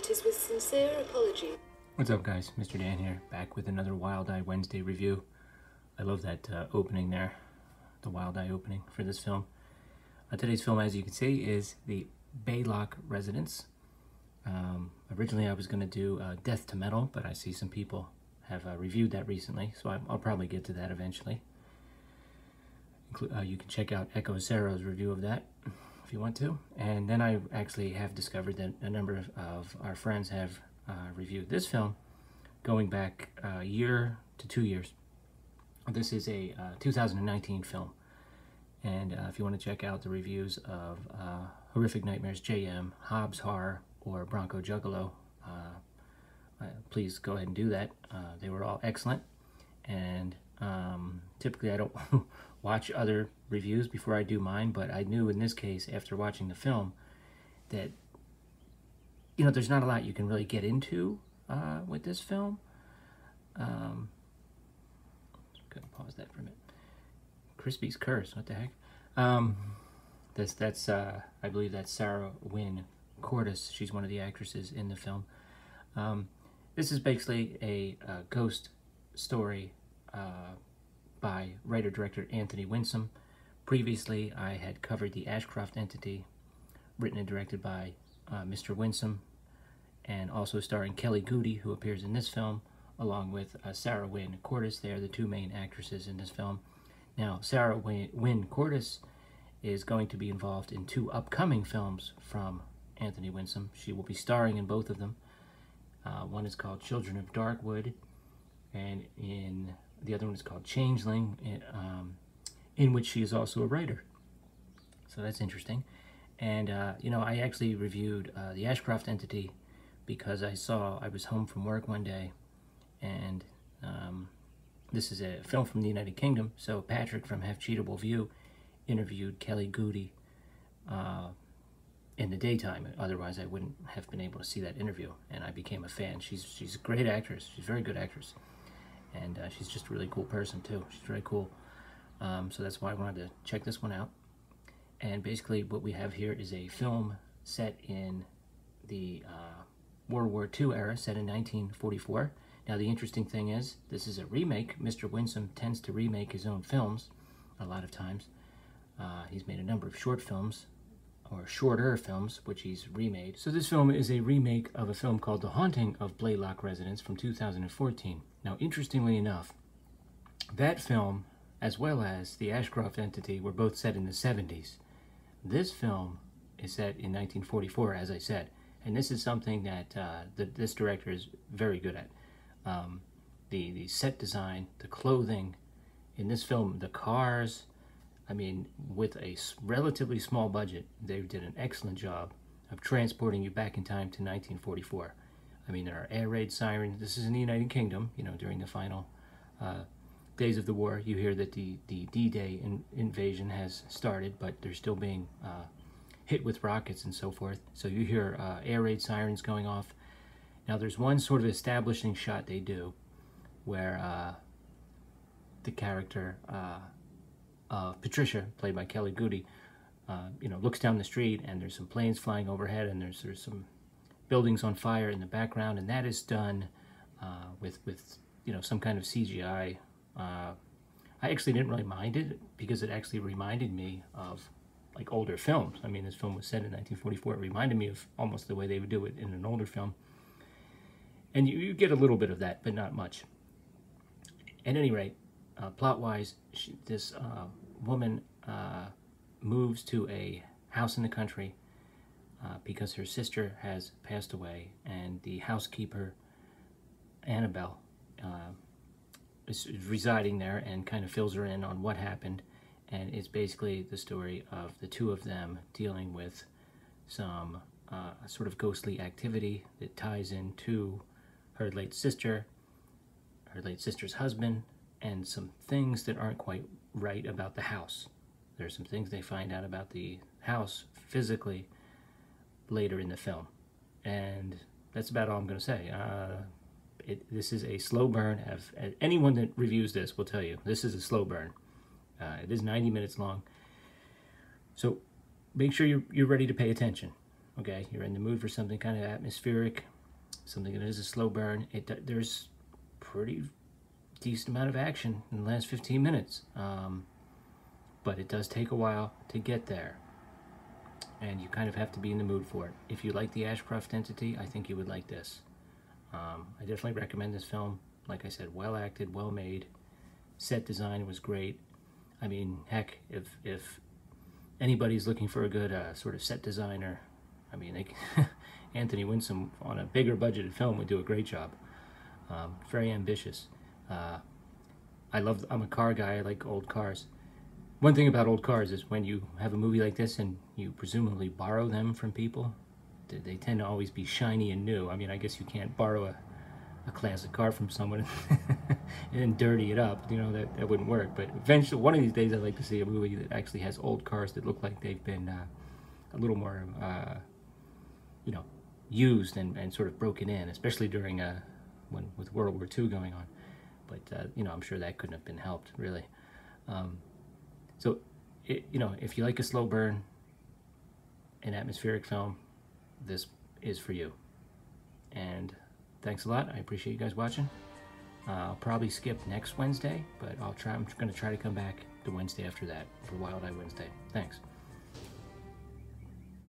It is with sincere apology. What's up, guys? Mr. Dan here, back with another Wild Eye Wednesday review. I love that opening there, the Wild Eye opening for this film. Today's film, as you can see, is the Baylock Residence. Originally I was going to do Death to Metal, but I see some people have reviewed that recently, so I'll probably get to that eventually. You can check out Echo Cero's review of that if you want to. And then I actually have discovered that a number of our friends have reviewed this film going back a year to 2 years. This is a 2019 film. And if you want to check out the reviews of Horrific Nightmares JM, Hobbs Horror, or Bronco Juggalo, please go ahead and do that. They were all excellent. And typically I don't watch other reviews before I do mine, but I knew in this case, after watching the film, that there's not a lot you can really get into with this film. I'm gonna pause that for a minute. Crispy's Curse, what the heck? That's I believe that's Sarah Wynn Cordes. She's one of the actresses in the film. This is basically a ghost story by writer-director Anthony Winsome. Previously, I had covered the Ashcroft Entity, written and directed by Mr. Winsome, and also starring Kelly Goody, who appears in this film, along with Sarah Wynn Cordes. They are the two main actresses in this film. Now, Sarah Wynn Cordes is going to be involved in two upcoming films from Anthony Winsome. She will be starring in both of them. One is called Children of Darkwood, and the other one is called Changeling, in which she is also a writer. So that's interesting. And, I actually reviewed the Ashcroft Entity because I was home from work one day, and this is a film from the United Kingdom, so Patrick from Half Cheatable View interviewed Kelly Goody in the daytime. Otherwise, I wouldn't have been able to see that interview, and I became a fan. She's a great actress. She's a very good actress. And she's just a really cool person, too. She's very cool. So that's why I wanted to check this one out. And basically what we have here is a film set in the World War II era, set in 1944. Now, the interesting thing is, this is a remake. Mr. Winsome tends to remake his own films a lot of times. He's made a number of short films, or shorter films, which he's remade. So this film is a remake of a film called The Haunting of Baylock Residence from 2014. Now, interestingly enough, that film, as well as the Ashcroft Entity, were both set in the 70s. This film is set in 1944, as I said, and this is something that this director is very good at. The set design, the clothing in this film, the cars. I mean, with a relatively small budget, they did an excellent job of transporting you back in time to 1944. I mean, there are air raid sirens. This is in the United Kingdom, during the final days of the war. You hear that the D-Day invasion has started, but they're still being hit with rockets and so forth. So you hear air raid sirens going off. Now, there's one sort of establishing shot they do where the character Patricia, played by Kelly Goody, looks down the street, and there's some planes flying overhead, and there's some buildings on fire in the background, and that is done with some kind of CGI. I actually didn't really mind it because it actually reminded me of like older films. I mean, this film was set in 1944. It reminded me of almost the way they would do it in an older film, and you get a little bit of that, but not much. At any rate, plot-wise, this woman moves to a house in the country because her sister has passed away, and the housekeeper, Annabelle, is residing there and kind of fills her in on what happened. And it's basically the story of the two of them dealing with some sort of ghostly activity that ties into her late sister, her late sister's husband, and some things that aren't quite right about the house. There's some things they find out about the house physically later in the film. And that's about all I'm going to say. This is a slow burn. Anyone that reviews this will tell you, this is a slow burn. It is 90 minutes long. So make sure you're ready to pay attention. Okay, you're in the mood for something kind of atmospheric, something that is a slow burn. There's pretty decent amount of action in the last 15 minutes, but it does take a while to get there, and you kind of have to be in the mood for it. If you like the Ashcroft Entity, I think you would like this. I definitely recommend this film. Like I said, well acted, well made. Set design was great. I mean, heck, if anybody's looking for a good sort of set designer, I mean, Anthony Winsome on a bigger budgeted film would do a great job. Very ambitious. I'm a car guy. I like old cars. One thing about old cars is when you have a movie like this and you presumably borrow them from people, they tend to always be shiny and new. I mean, I guess you can't borrow a classic car from someone and then dirty it up. You know, that wouldn't work. But eventually, one of these days, I'd like to see a movie that actually has old cars that look like they've been a little more, you know, used and sort of broken in, especially during with World War II going on. But you know, I'm sure that couldn't have been helped, really. So, you know, if you like a slow burn, an atmospheric film, this is for you. And thanks a lot. I appreciate you guys watching. I'll probably skip next Wednesday, but I'm going to try to come back the Wednesday after that for Wild Eye Wednesday. Thanks.